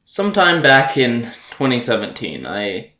Sometime back in 2017, I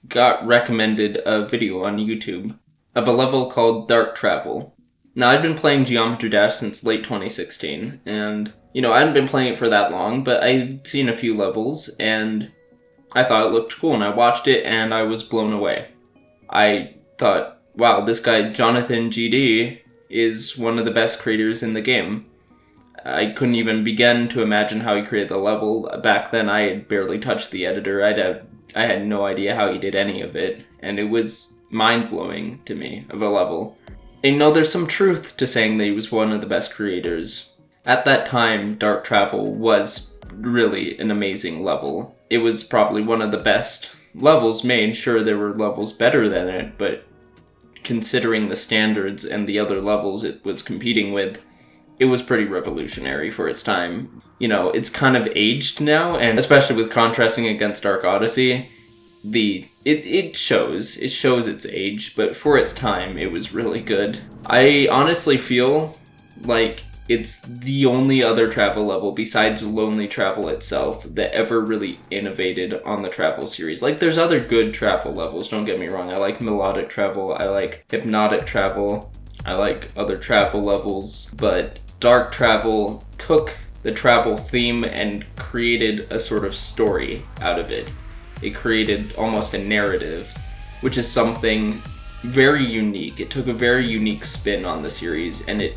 got recommended a video on YouTube of a level called Dark Travel. Now, I'd been playing Geometry Dash since late 2016, and, I hadn't been playing it for that long, but I'd seen a few levels, and I thought it looked cool, and I watched it, and I was blown away. I thought, wow, this guy, Jonathan GD, is one of the best creators in the game. I couldn't even begin to imagine how he created the level. Back then, I had barely touched the editor. I had no idea how he did any of it, and it was mind-blowing to me of a level. And there's some truth to saying that he was one of the best creators. At that time, Dark Travel was really an amazing level. It was probably one of the best levels made. Sure, there were levels better than it, but considering the standards and the other levels it was competing with, it was pretty revolutionary for its time. It's kind of aged now, and especially with contrasting against Dark Odyssey, it shows its age, but for its time, it was really good. I honestly feel like it's the only other travel level besides Lonely Travel itself that ever really innovated on the travel series. Like, there's other good travel levels, don't get me wrong. I like Melodic Travel, I like Hypnotic Travel, I like other travel levels, but Dark Travel took the travel theme and created a sort of story out of it. It created almost a narrative, which is something very unique. It took a very unique spin on the series, and it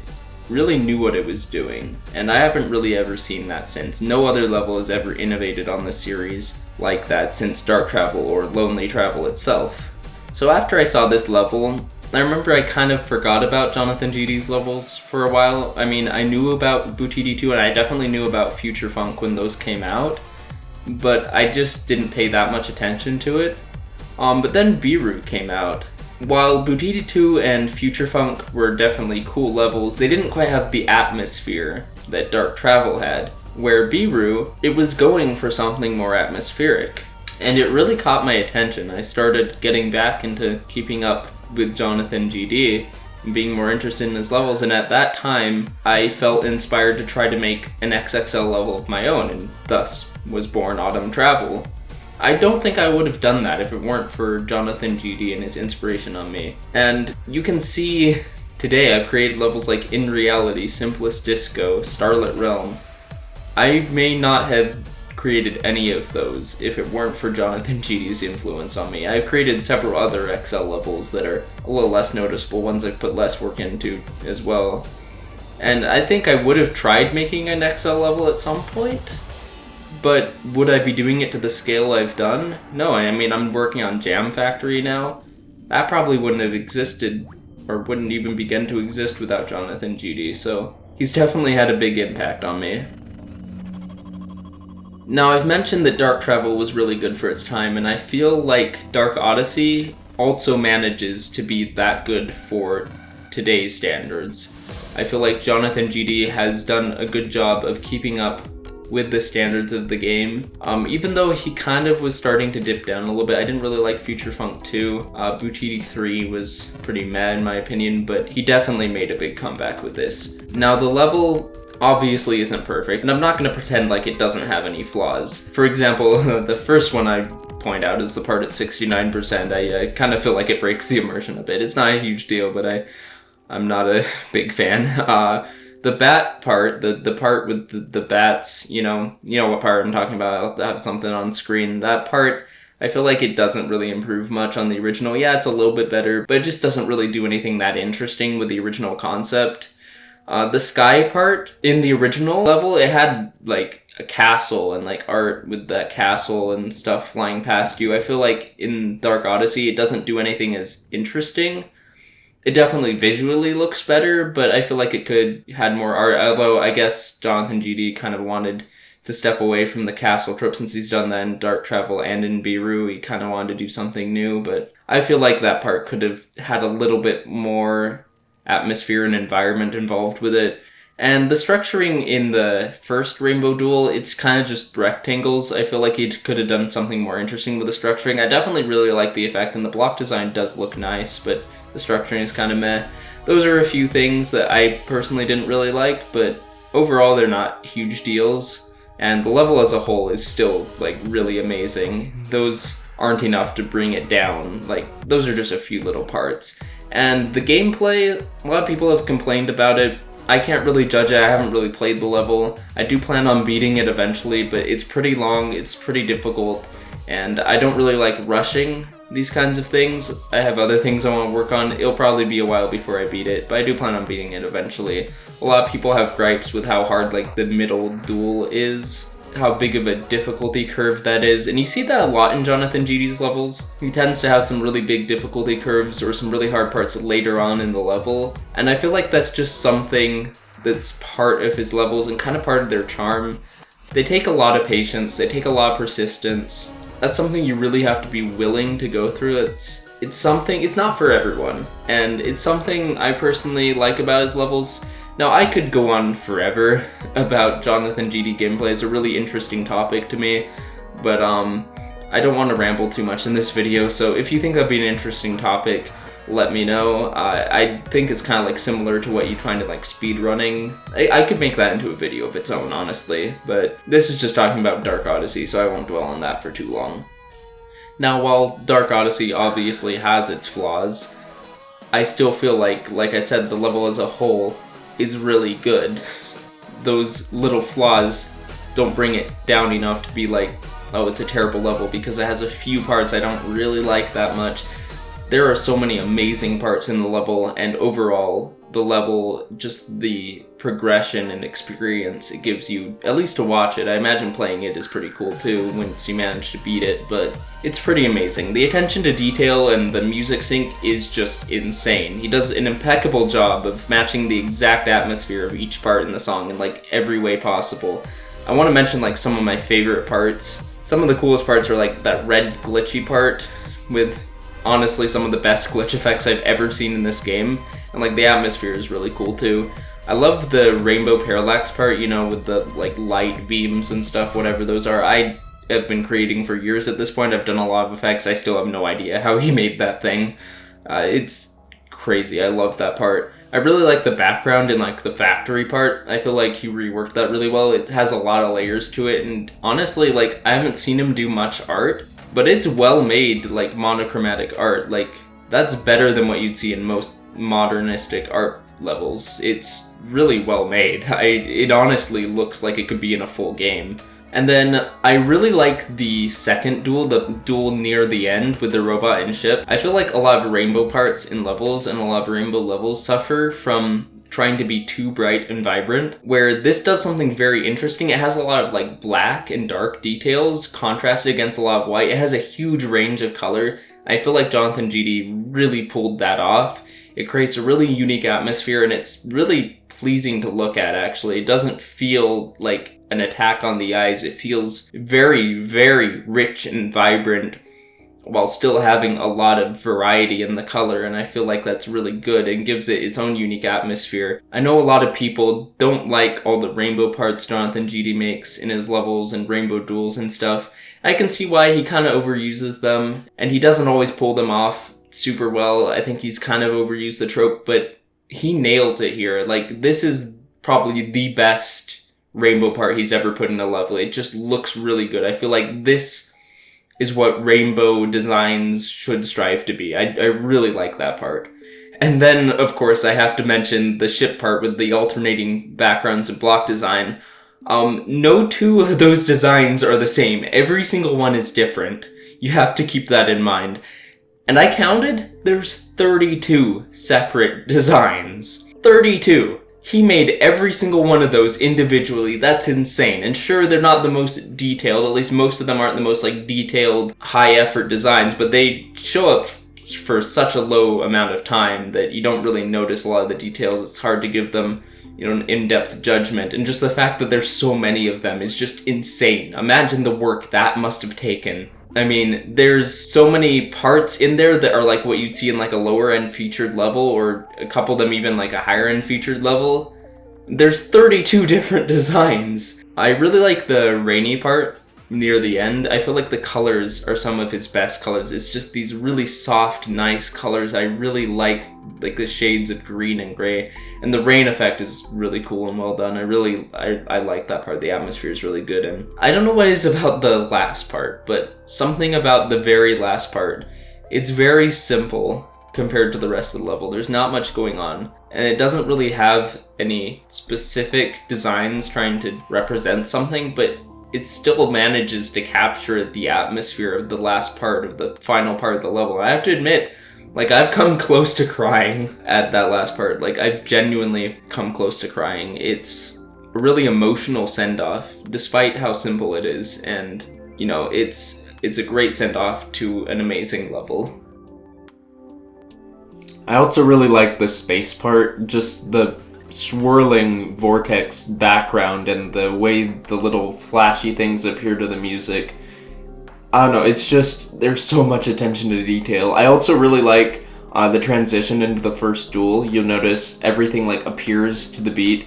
really knew what it was doing. And I haven't really ever seen that since. No other level has ever innovated on the series like that since Dark Travel or Lonely Travel itself. So after I saw this level, I remember I kind of forgot about Jonathan GD's levels for a while. I mean, I knew about Bootd 2, and I definitely knew about Future Funk when those came out, but I just didn't pay that much attention to it. But then Biru came out. While Bootd 2 and Future Funk were definitely cool levels, they didn't quite have the atmosphere that Dark Travel had, where Biru, it was going for something more atmospheric. And it really caught my attention. I started getting back into keeping up with Jonathan GD and being more interested in his levels, and at that time I felt inspired to try to make an XXL level of my own, and thus was born Autumn Travel. I don't think I would have done that if it weren't for Jonathan GD and his inspiration on me. And you can see today I've created levels like In Reality, Simplest Disco, Starlit Realm. I may not have created any of those if it weren't for Jonathan GD's influence on me. I've created several other XL levels that are a little less noticeable, ones I've put less work into as well. And I think I would have tried making an XL level at some point, but would I be doing it to the scale I've done? No, I mean, I'm working on Jam Factory now. That probably wouldn't have existed, or wouldn't even begin to exist without Jonathan GD, so he's definitely had a big impact on me. Now, I've mentioned that Dark Travel was really good for its time, and I feel like Dark Odyssey also manages to be that good for today's standards. I feel like Jonathan GD has done a good job of keeping up with the standards of the game. Even though he kind of was starting to dip down a little bit. I didn't really like Future Funk 2. Bootd 3 was pretty meh in my opinion, but he definitely made a big comeback with this. Now, the level obviously isn't perfect, and I'm not going to pretend like it doesn't have any flaws. For example, the first one I point out is the part at 69%. I kind of feel like it breaks the immersion a bit. It's not a huge deal, but I'm not a big fan. The bat part, the part with the bats, you know what part I'm talking about. I'll have something on screen. That part, I feel like it doesn't really improve much on the original. Yeah, it's a little bit better, but it just doesn't really do anything that interesting with the original concept. The sky part in the original level, it had like a castle and like art with that castle and stuff flying past you. I feel like in Dark Odyssey, it doesn't do anything as interesting. It definitely visually looks better, but I feel like it could had more art, although I guess Jonathan GD kind of wanted to step away from the castle trope since he's done that in Dark Travel and in Biru. He kind of wanted to do something new, but I feel like that part could have had a little bit more atmosphere and environment involved with it. And the structuring in the first Rainbow Duel, it's kind of just rectangles. I feel like he could have done something more interesting with the structuring. I definitely really like the effect, and the block design does look nice, but the structuring is kind of meh. Those are a few things that I personally didn't really like, but overall they're not huge deals. and the level as a whole is still like really amazing. Those aren't enough to bring it down, like those are just a few little parts. And the gameplay, a lot of people have complained about it. I can't really judge it, I haven't really played the level. I do plan on beating it eventually, but it's pretty long, it's pretty difficult, and I don't really like rushing these kinds of things. I have other things I want to work on. It'll probably be a while before I beat it, but I do plan on beating it eventually. A lot of people have gripes with how hard like the middle duel is, how big of a difficulty curve that is, and you see that a lot in Jonathan GD's levels. He tends to have some really big difficulty curves or some really hard parts later on in the level, and I feel like that's just something that's part of his levels and kind of part of their charm. They take a lot of patience, they take a lot of persistence. That's something you really have to be willing to go through. It's something, it's not for everyone, and it's something I personally like about his levels. Now, I could go on forever about Jonathan GD gameplay. It's a really interesting topic to me, but I don't want to ramble too much in this video, so if you think that'd be an interesting topic, let me know. I think it's kind of like similar to what you find in like speedrunning. I could make that into a video of its own, honestly, but this is just talking about Dark Odyssey, so I won't dwell on that for too long. Now, while Dark Odyssey obviously has its flaws, I still feel like I said, the level as a whole is really good. Those little flaws don't bring it down enough to be like, oh, it's a terrible level, because it has a few parts I don't really like that much. There are so many amazing parts in the level, and overall, the level, just the progression and experience it gives you, at least to watch it. I imagine playing it is pretty cool too, once you manage to beat it, but it's pretty amazing. The attention to detail and the music sync is just insane. He does an impeccable job of matching the exact atmosphere of each part in the song in like every way possible. I want to mention like some of my favorite parts. Some of the coolest parts are like that red glitchy part with honestly some of the best glitch effects I've ever seen in this game, and like the atmosphere is really cool too. I love the rainbow parallax part, you know, with the like light beams and stuff, whatever those are. I have been creating for years at this point. I've done a lot of effects. I still have no idea how he made that thing. It's crazy. I love that part. I really like the background in like the factory part. I feel like he reworked that really well. It has a lot of layers to it, and honestly, like, I haven't seen him do much art, but it's well made, like monochromatic art. Like, that's better than what you'd see in most modernistic art levels. It's really well made. It honestly looks like it could be in a full game. And then I really like the second duel, the duel near the end with the robot and ship. I feel like a lot of rainbow parts in levels and a lot of rainbow levels suffer from trying to be too bright and vibrant, where this does something very interesting. It has a lot of like black and dark details contrasted against a lot of white. It has a huge range of color. I feel like Jonathan GD really pulled that off. It creates a really unique atmosphere, and it's really pleasing to look at, actually. It doesn't feel like an attack on the eyes. It feels very, very rich and vibrant while still having a lot of variety in the color, and I feel like that's really good and gives it its own unique atmosphere. I know a lot of people don't like all the rainbow parts Jonathan GD makes in his levels and rainbow duels and stuff. I can see why he kind of overuses them, and he doesn't always pull them off super well. I think he's kind of overused the trope, but he nails it here. Like, this is probably the best rainbow part he's ever put in a level. It just looks really good. I feel like this is what rainbow designs should strive to be. I really like that part. And then, of course, I have to mention the ship part with the alternating backgrounds and block design. No two of those designs are the same. Every single one is different. You have to keep that in mind. And I counted, there's 32 separate designs. 32! He made every single one of those individually. That's insane. And sure, they're not the most detailed, at least most of them aren't the most like detailed, high-effort designs, but they show up for such a low amount of time that you don't really notice a lot of the details. It's hard to give them, you know, an in-depth judgment. And just the fact that there's so many of them is just insane. Imagine the work that must have taken. I mean, there's so many parts in there that are like what you'd see in like a lower end featured level, or a couple of them even like a higher end featured level. There's 32 different designs. I really like the rainy part. near the end. I feel like the colors are some of his best colors. It's just these really soft, nice colors. I really like the shades of green and gray, and the rain effect is really cool and well done. I like that part. The atmosphere is really good, and I don't know what it is about the last part, but something about the very last part, it's very simple compared to the rest of the level. There's not much going on, and it doesn't really have any specific designs trying to represent something, but it still manages to capture the atmosphere of the last part of the final part of the level. I have to admit, I've come close to crying at that last part. I've genuinely come close to crying. It's a really emotional send-off, despite how simple it is, and, it's a great send-off to an amazing level. I also really like the space part, just the swirling vortex background and the way the little flashy things appear to the music. I don't know, it's just, there's so much attention to detail. I also really like the transition into the first duel. You'll notice everything appears to the beat.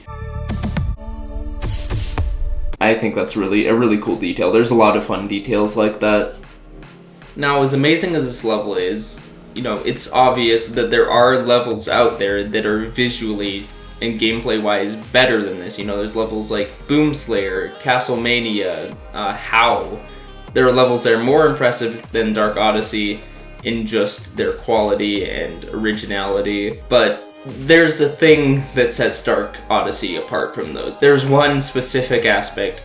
I think that's a really cool detail. There's a lot of fun details like that. Now, as amazing as this level is, it's obvious that there are levels out there that are visually and gameplay-wise better than this. There's levels like Boomslayer, Castlemania, Howl. There are levels that are more impressive than Dark Odyssey in just their quality and originality, but there's a thing that sets Dark Odyssey apart from those. There's one specific aspect,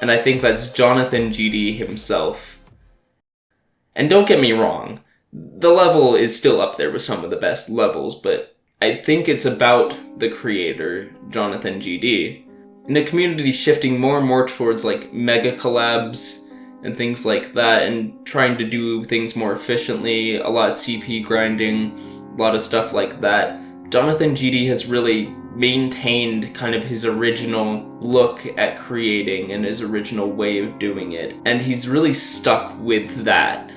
and I think that's Jonathan GD himself. And don't get me wrong, the level is still up there with some of the best levels, but I think it's about the creator, Jonathan GD. And the community shifting more and more towards mega collabs and things like that, and trying to do things more efficiently, a lot of CP grinding, a lot of stuff like that. Jonathan GD has really maintained kind of his original look at creating and his original way of doing it, and he's really stuck with that.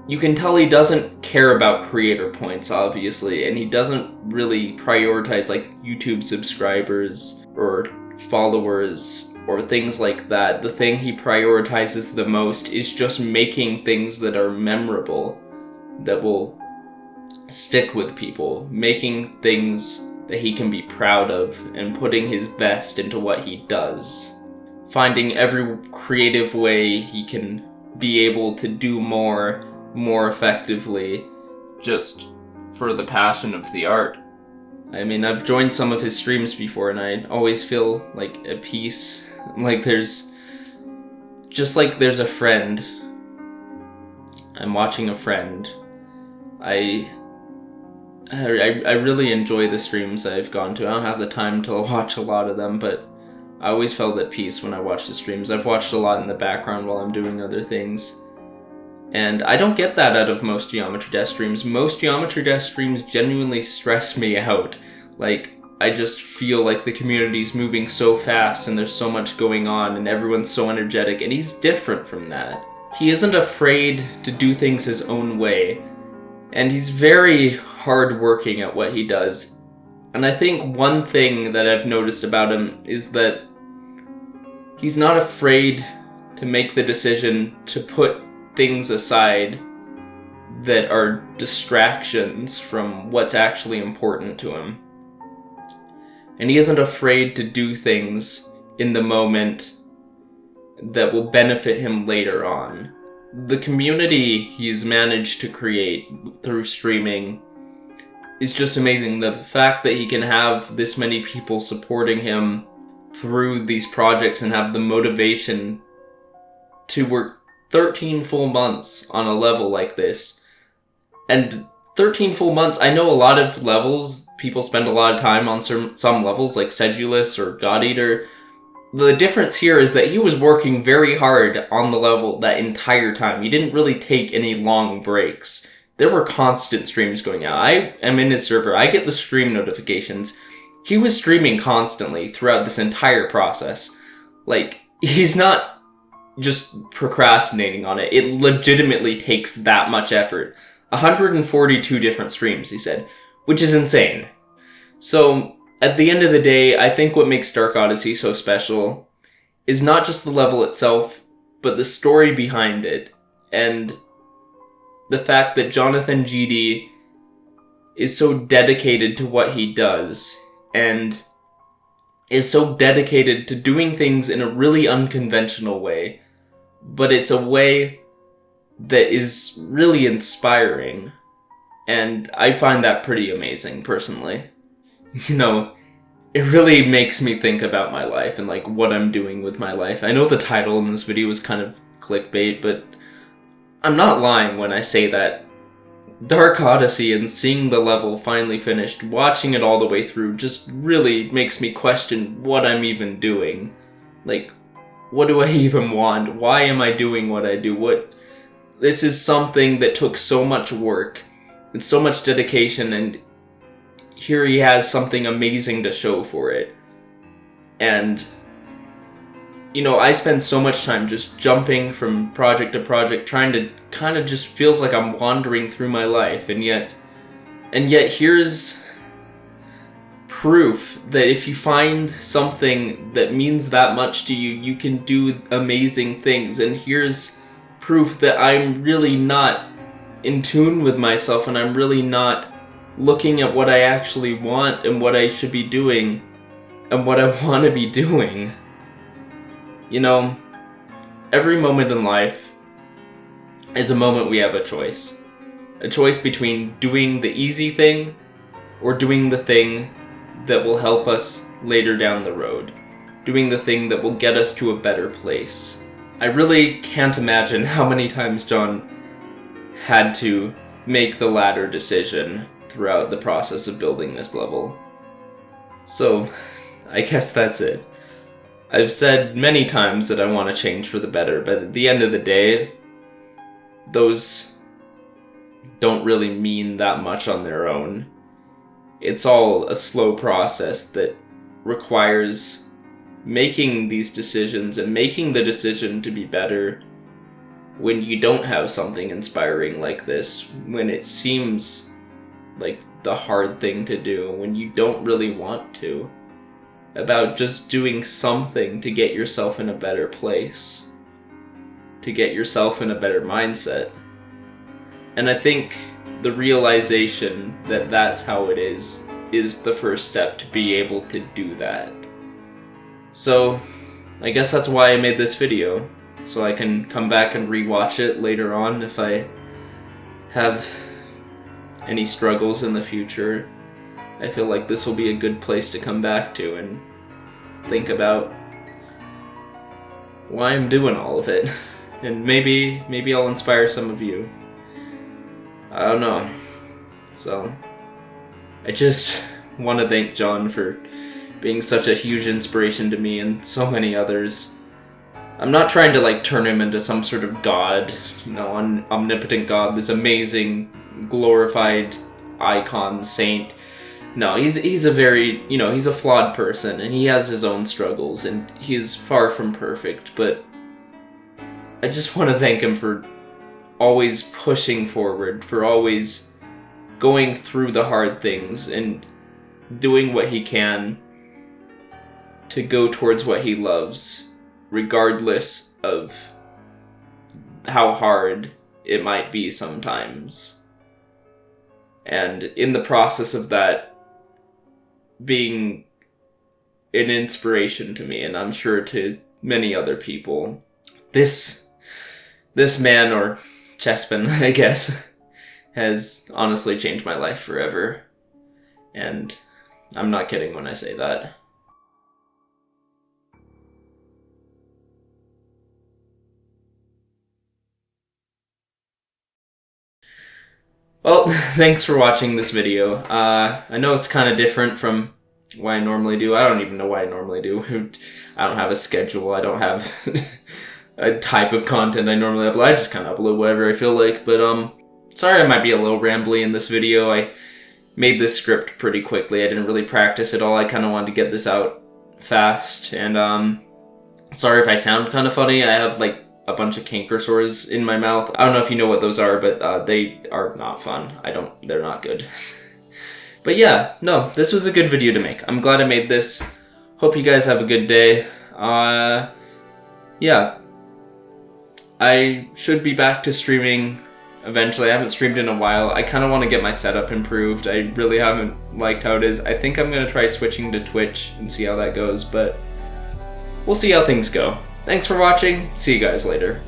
You can tell he doesn't care about creator points, obviously, and he doesn't really prioritize YouTube subscribers or followers or things like that. The thing he prioritizes the most is just making things that are memorable, that will stick with people, making things that he can be proud of, and putting his best into what he does. Finding every creative way he can be able to do more effectively, just for the passion of the art. I mean, I've joined some of his streams before, and I always feel at peace. There's a friend. I'm watching a friend. I really enjoy the streams I've gone to. I don't have the time to watch a lot of them, but I always felt at peace when I watched the streams. I've watched a lot in the background while I'm doing other things. And I don't get that out of most Geometry Dash streams. Most Geometry Dash streams genuinely stress me out. I just feel like the community's moving so fast and there's so much going on and everyone's so energetic, and he's different from that. He isn't afraid to do things his own way, and he's very hardworking at what he does. And I think one thing that I've noticed about him is that he's not afraid to make the decision to put things aside that are distractions from what's actually important to him. And he isn't afraid to do things in the moment that will benefit him later on. The community he's managed to create through streaming is just amazing. The fact that he can have this many people supporting him through these projects and have the motivation to work 13 full months on a level like this. And 13 full months, I know a lot of levels, people spend a lot of time on some levels like Sedulous or God Eater. The difference here is that he was working very hard on the level that entire time. He didn't really take any long breaks. There were constant streams going out. I am in his server. I get the stream notifications. He was streaming constantly throughout this entire process. He's not just procrastinating on it. It legitimately takes that much effort. 142 different streams, he said, which is insane. So, at the end of the day, I think what makes Dark Odyssey so special is not just the level itself, but the story behind it, and the fact that Jonathan GD is so dedicated to what he does, and is so dedicated to doing things in a really unconventional way, but it's a way that is really inspiring, and I find that pretty amazing, personally. You know, it really makes me think about my life and, like, what I'm doing with my life. I know the title in this video is kind of clickbait, but I'm not lying when I say that Dark Odyssey and seeing the level finally finished, watching it all the way through, just really makes me question what I'm even doing. Like, what do I even want? Why am I doing what I do? This is something that took so much work and so much dedication, and here he has something amazing to show for it. And, you know, I spend so much time just jumping from project to project, trying to kind of just feels like I'm wandering through my life, and yet here's proof that if you find something that means that much to you, you can do amazing things. And here's proof that I'm really not in tune with myself, and I'm really not looking at what I actually want and what I should be doing and what I want to be doing. You know, every moment in life is a moment we have a choice. A choice between doing the easy thing or doing the thing that will help us later down the road. Doing the thing that will get us to a better place. I really can't imagine how many times John had to make the latter decision throughout the process of building this level. So, I guess that's it. I've said many times that I want to change for the better, but at the end of the day, those don't really mean that much on their own. It's all a slow process that requires making these decisions and making the decision to be better when you don't have something inspiring like this, when it seems like the hard thing to do, when you don't really want to, about just doing something to get yourself in a better place, to get yourself in a better mindset. And I think the realization that that's how it is the first step to be able to do that. So, I guess that's why I made this video, so I can come back and rewatch it later on if I have any struggles in the future. I feel like this will be a good place to come back to and think about why I'm doing all of it. And maybe I'll inspire some of you. I don't know. So, I just want to thank John for being such a huge inspiration to me and so many others. I'm not trying to, like, turn him into some sort of god, you know, omnipotent god, this amazing, glorified icon, saint. No, he's a very, you know, he's a flawed person, and he has his own struggles, and he's far from perfect, but I just want to thank him for always pushing forward, for always going through the hard things, and doing what he can to go towards what he loves, regardless of how hard it might be sometimes. And in the process of that, being an inspiration to me, and I'm sure to many other people. This man, or Chespin, I guess, has honestly changed my life forever. And I'm not kidding when I say that. Well, thanks for watching this video. I know it's kind of different from what I normally do. I don't even know what I normally do. I don't have a schedule. I don't have a type of content I normally upload. I just kind of upload whatever I feel like. But, sorry I might be a little rambly in this video. I made this script pretty quickly. I didn't really practice at all. I kind of wanted to get this out fast. And, sorry if I sound kind of funny. I have, like, a bunch of canker sores in my mouth. I don't know if you know what those are, but they are not fun. They're not good. But yeah, no, this was a good video to make. I'm glad I made this. Hope you guys have a good day. Yeah. I should be back to streaming eventually. I haven't streamed in a while. I kind of want to get my setup improved. I really haven't liked how it is. I think I'm going to try switching to Twitch and see how that goes, but we'll see how things go. Thanks for watching. See you guys later.